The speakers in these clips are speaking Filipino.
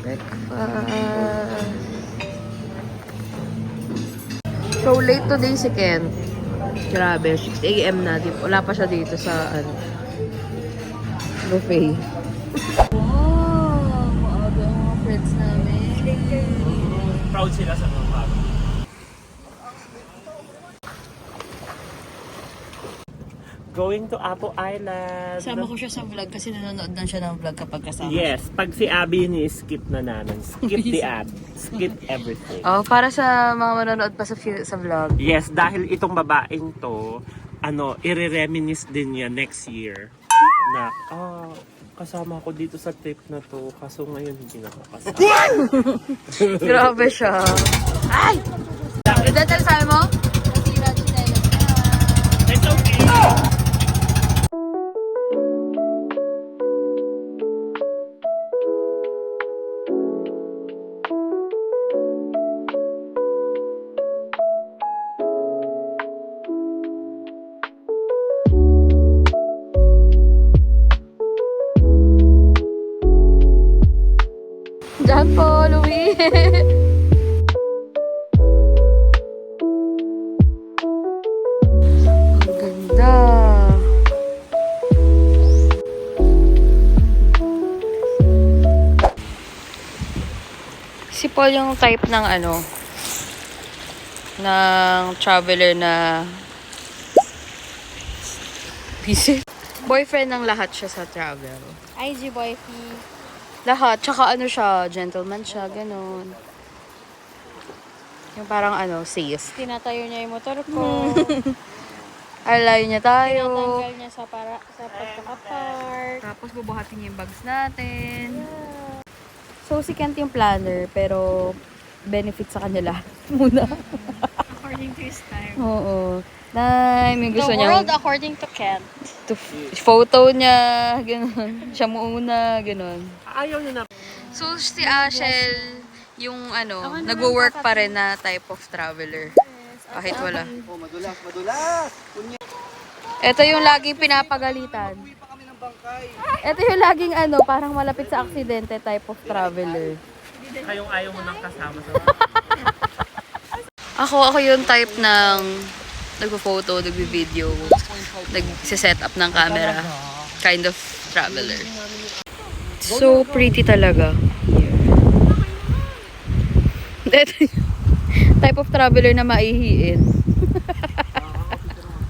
Breakfast. So, late today si Ken. Grabe, 6 AM na. Wala pa siya dito sa buffet. Wow! Maaga ang mga friends namin. Proud sila sa mga bago. Going to Apo Island. Sama ko siya sa vlog kasi nanonood na siya ng vlog kapag kasama. Yes, pag si Abby ni-skip na namin. Skip the ad. Skip everything. Oh, para sa mga manonood pa sa vlog. Yes, dahil itong babaeng to, i-reminisce din niya next year. Na, kasama ko dito sa trip na to, kaso ngayon hindi nakakasama. Grabe siya. Ay! Dental sabi mo? Nasira chinelas na. It's okay. Diyan po, Louie. Ang ganda. Si Paul yung type ng ng traveler na busy. Boyfriend ng lahat siya sa travel. IG boyfriend. Lahat. Tsaka siya, gentleman siya, ganun. Yung parang safe. Tinatayo niya yung motor ko. Alay niya tayo. Tinatanggal niya sa pagkakapark. Tapos bubuhatin niya yung bags natin. So, si Kent yung planner, pero benefit sa kanya lahat muna. According to his time. Oo. Na, may gusto The niya. world according to Kent. Photo niya, ganun. Siya muna, ganun. Ayaw niya na. So, si Ashel, yung nagwo-work pa rin na type of traveler. Kahit wala. Oh, madulas, madulas. Ito yung laging pinapagalitan. Uwi pa kami ng bangkay. Ito yung laging parang malapit sa aksidente type of traveler. Kayong ayaw mo nang kasama sa Ako yung type ng nagpo-photo, nagbi-video, nagse-set up ng camera. Kind of traveler. So pretty talaga. Type of traveler na maihiin.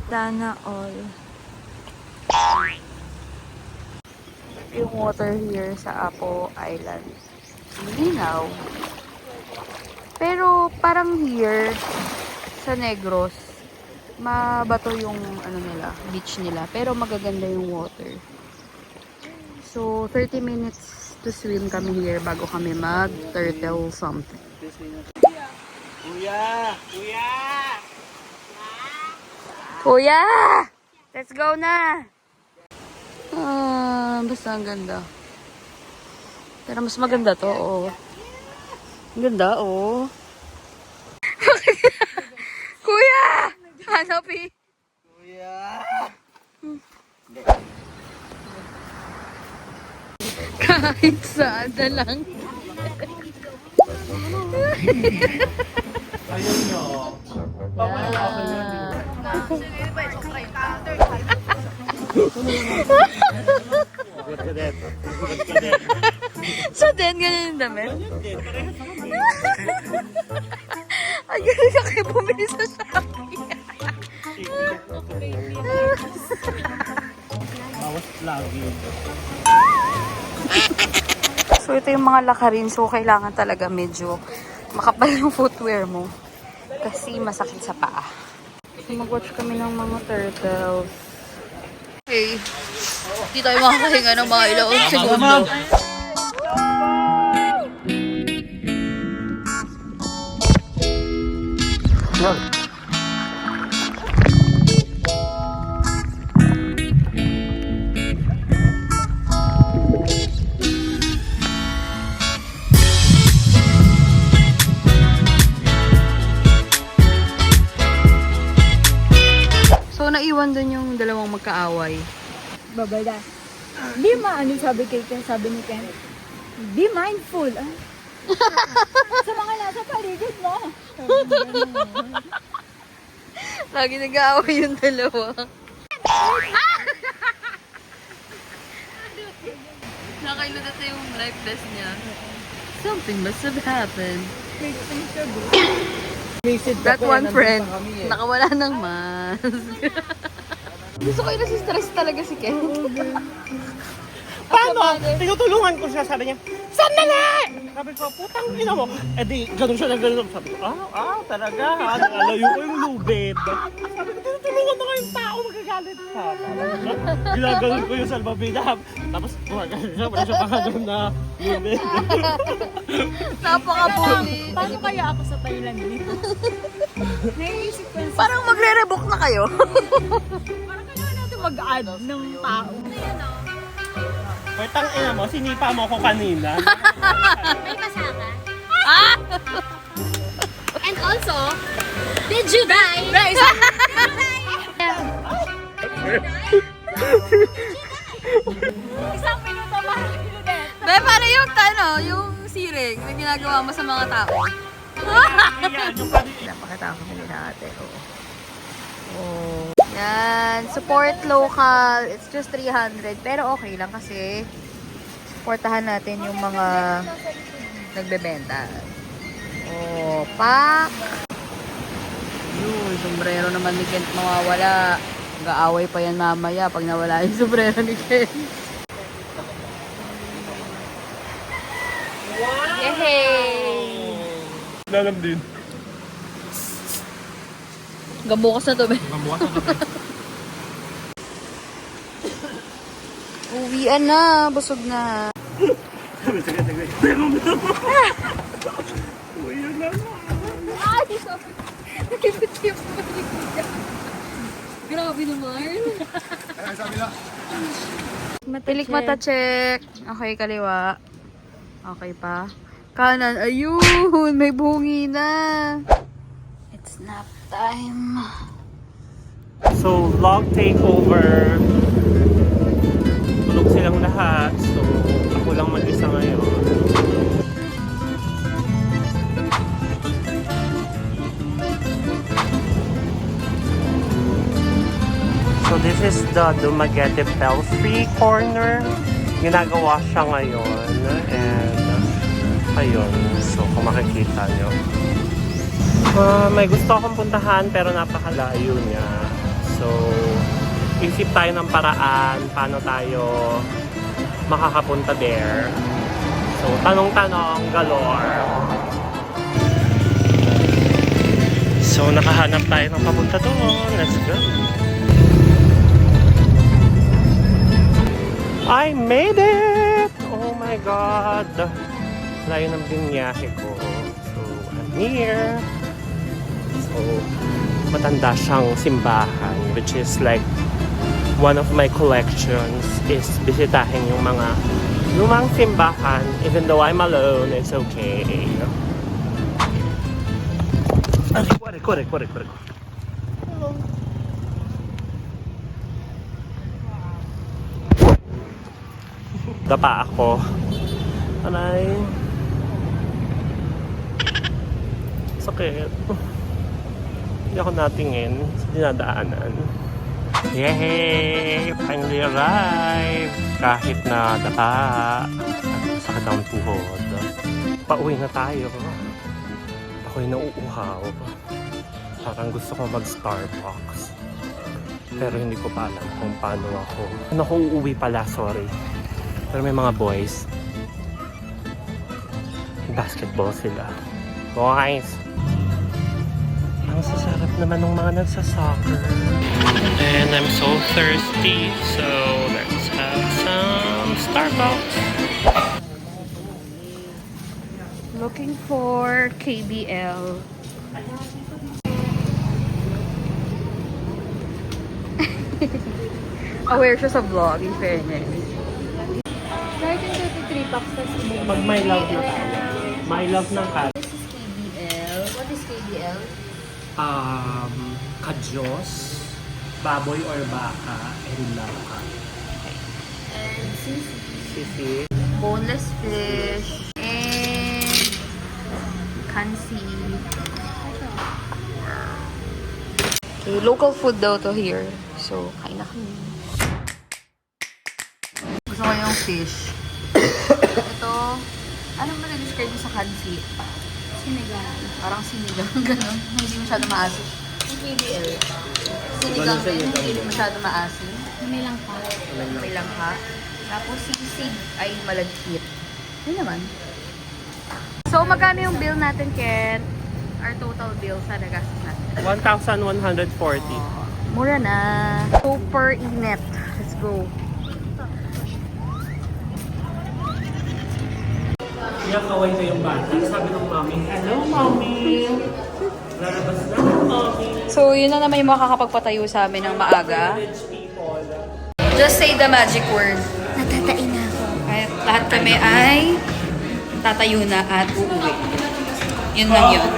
Sana all. Yung water here sa Apo Island. Linaw. Pero parang here sa Negros, mabato yung nila, beach nila. Pero magaganda yung water. So 30 minutes to swim kami here bago kami mag-turtle something. Kuya! Kuya! Kuya! Let's go na! Basta ang ganda. Pero mas maganda to, oh. Ang ganda, oh. Kuya! Hanapi! Kuya! Kahit saan na lang. Ayaw niyo. So then, ganyan yung damit? Ay, ganun na kayo bumili sa Shopee. Bawas lagi. So, ito yung mga lakarin. So, kailangan talaga medyo makapal yung footwear mo. Kasi masakit sa paa. So, mag-watch kami ng mga turtles. Okay. Hindi tayo makakahinga ng mga ilang segundo. So, naiwan dun yung dalawang magkaaway. Babala. Hindi maano sabi kay Ken, sabi ni Ken. Be mindful. Sa mga nasa paligid mo. Lagi nag-aaway yung dalawa. Nakailudot na yung life vest niya. Something must have happened. That one friend, nakawala ng mask. Gusto ko yun, stress talaga si Ken. Paano? Tinutulungan ko siya, sabi niya, sandali! Sabi ko, putang ina mo. Eh di, ganun siya na ganun. Sabi ko, talaga. Nalayo ko yung lubid. Sabi ko, tinutulungan mo kayong tao, magagalit ka. Ginaganon ko yung salbabida. Tapos, gumagalit siya, wala siya pangalan na lubid. Napaka-bully. Paano kaya ako sa Thailand dito? Naiisip ko yun. Parang magre-rebook na kayo. Parang kailangan natin mag-add ng tao. Putang ina mo, sinipa mo ko kanina. May kasama. And also, did you die? Isang minuto para kinudet. Be, paano yung yung sirig na ginagawa mo sa mga tao? Yan, yung kanina. Napakita ko nila natin. Yan. Support local. It's just 300. Pero okay lang kasi supportahan natin yung mga nagbebenta. Pak! Yun, sombrero naman ni Kent mawawala. Mag-aaway pa yan mamaya pag nawala yung sombrero ni Kent. Wow! Yehey! Lalam din. Gabukas na to, be. Mabukas na ito. Uwian na. Busog na. Sige. Uy, yun lang. Ay, sabi. Nakipit-tip mo. Grabe naman. Pilik mata check. Okay, kaliwa. Okay pa. Kanan. Ayun! May bungi na. It's nap time. So, vlog takeover. Tulog silang lahat. So, ako lang mag-isa ngayon. So, this is the Dumaguete Belfry corner. Ginagawa siya ngayon. And, ayun. So, kung makikita nyo. May gusto akong puntahan pero napakalayo niya. So, isip tayo ng paraan paano tayo makakapunta there. So, tanong-tanong galore. So, nakahanap tayo ng papunta doon. Let's go. I made it! Oh my God! Layo ng binyahe ko. So, I'm here. So, matanda siyang simbahan, which is like one of my collections is bisitahin yung mga lumang simbahan. Even though I'm alone, it's okay. Correct. Hello. Dapa ako. Aray. Sakit. Hindi ako natingin sa dinadaanan. Yay! Finally arrived! Kahit na dapa. Sakit ang tuhod. Pauwi na tayo. Ako'y nauuhaw. Parang gusto ko mag-Starbucks. Pero hindi ko pa alam kung paano ako. Ako uuwi pala, sorry. Pero may mga boys. Basketball sila. Boys! Ang sasarap naman ng mga nagsasoccer. And I'm so thirsty, so let's have some Starbucks. Looking for KBL. Aware siya sa vlog, in fairness. Start in 33 packs tas Pag my love na tayo. My love ng cat. This is KBL. What is KBL? Kadyos, baboy or baka, and laka. And sisi. Sisi. boneless fish, and kansi. Okay, local food daw to here. So, kain na kami. Gusto ko yung fish. Ito, anong ma-describe mo sa kansi? Sinigang. Parang sinigang, gano'n. Hindi masyado maasim. Yung PBL. Sinigang din, hindi masyado maasim. May lang pa. May langka. Tapos sisig ay malagkit. Yun naman. So, magkano yung bill natin, Ken? Our total bill sa nagastos natin. 1,140. Mura na. Super init. Let's go. Nakaway ko yung bata. Sabi ng mami, hello, mami. Lalabas na, mami. So, yun na naman yung makakapagpatayo sa amin ng maaga. Rich people. Just say the magic word. Natatain na ako. At lahat kami ay tatayo na at uuwi. Yun lang yun.